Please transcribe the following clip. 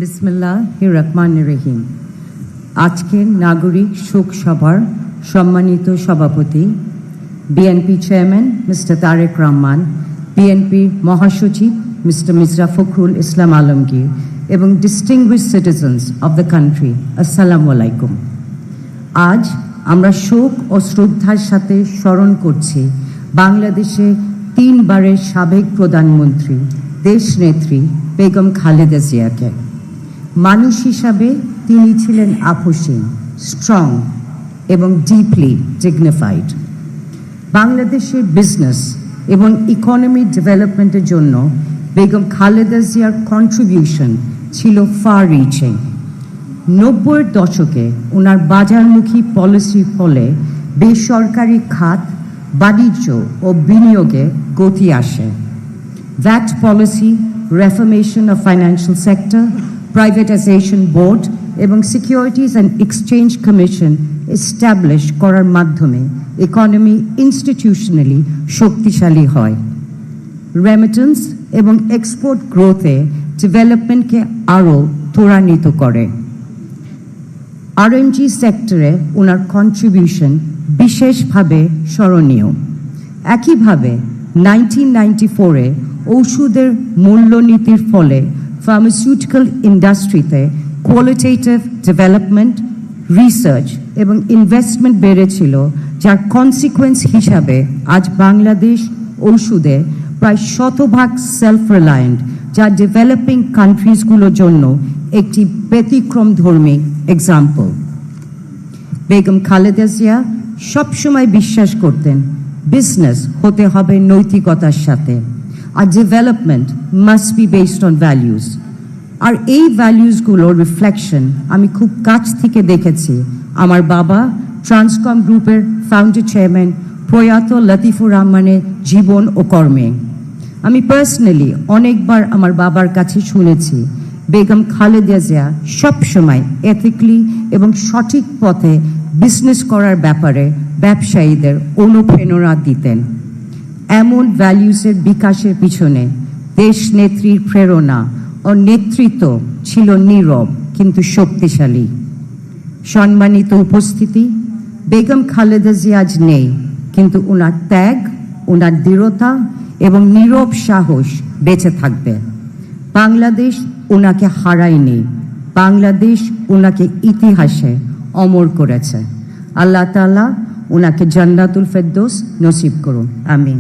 বিসমিল্লাহির রহমানির রহিম। আজকের নাগরিক শোক সভার সম্মানিত সভাপতি BNP chairman mister Tarique Rahman, বিএনপির মহাসচিব মিস্টার মির্জা ফখরুল ইসলাম আলমগীর এবং distinguished citizens of the country, আসসালামু আলাইকুম। আজ আমরা শোক ও শ্রদ্ধার সাথে স্মরণ করছি বাংলাদেশের 3 বারের সাবেক প্রধানমন্ত্রী দেশনেত্রী বেগম খালেদা জিয়াকে। মানুষ হিসাবে তিনি ছিলেন আপসীন, স্ট্রং এবং ডিপলি ডিগনিফাইড। বাংলাদেশের বিজনেস এবং ইকোনমি ডেভেলপমেন্টের জন্য বেগম খালেদা জিয়ার কন্ট্রিবিউশন ছিল ফার রিচিং। 90-এর দশকে ওনার বাজারমুখী পলিসির ফলে বেসরকারি খাত, বাণিজ্য ও বিনিয়োগে গতি আসে। VAT policy, reformation of financial sector, privatization board এবং Securities and Exchange Commission establish করার মাধ্যমে ইকোনমি ইনস্টিটিউশনালি শক্তিশালী হয়। রেমিটেন্স এবং এক্সপোর্ট গ্রোথে ডেভেলপমেন্টকে আরও ত্বরান্বিত করে। RMG সেক্টরে ওনার কন্ট্রিবিউশন বিশেষভাবে স্মরণীয়। একইভাবে 1994-এ ওষুধের মূল্যনীতির ফলে ফার্মাসিউটিক্যাল ইন্ডাস্ট্রিতে কোয়ালিটেটিভ ডেভেলপমেন্ট, রিসার্চ এবং ইনভেস্টমেন্ট বেড়েছিল, যার কনসিকুয়েন্স হিসাবে আজ বাংলাদেশ ওষুধে প্রায় 100% সেলফ রিলায়েন্ট, যা ডেভেলপিং কান্ট্রিজগুলোর জন্য একটি ব্যতিক্রমধর্মী এক্সাম্পল। বেগম খালেদা জিয়া সবসময় বিশ্বাস করতেন বিজনেস হতে হবে নৈতিকতার সাথে, আর development must be based on values. আর এই ভ্যালিউজগুলোর রিফ্লেকশন আমি খুব কাছ থেকে দেখেছি আমার বাবা ট্রান্সকম গ্রুপের ফাউন্ডার চেয়ারম্যান প্রয়াত লতিফুর রহমানের জীবন ও কর্মে। আমি পার্সোনালি অনেকবার আমার বাবার কাছে শুনেছি বেগম খালেদা জিয়া সবসময় এথিক্যালি এবং সঠিক পথে বিজনেস করার ব্যাপারে ব্যবসায়ীদের অনুপ্রেরণা দিতেন। এমন ভ্যালিউসের বিকাশের পিছনে দেশ নেত্রীর প্রেরণা ও নেতৃত্ব ছিল নীরব কিন্তু শক্তিশালী। সম্মানিত উপস্থিতি, বেগম খালেদা জিয়া আজ নেই, কিন্তু ওনার ত্যাগ, ওনার দৃঢ়তা এবং নীরব সাহস বেঁচে থাকবে। বাংলাদেশ ওনাকে হারায়নি, বাংলাদেশ ওনাকে ইতিহাসে অমর করেছে। আল্লাহ তাআলা ওনাকে জান্নাতুল ফেরদৌস নসিব করুন, আমিন।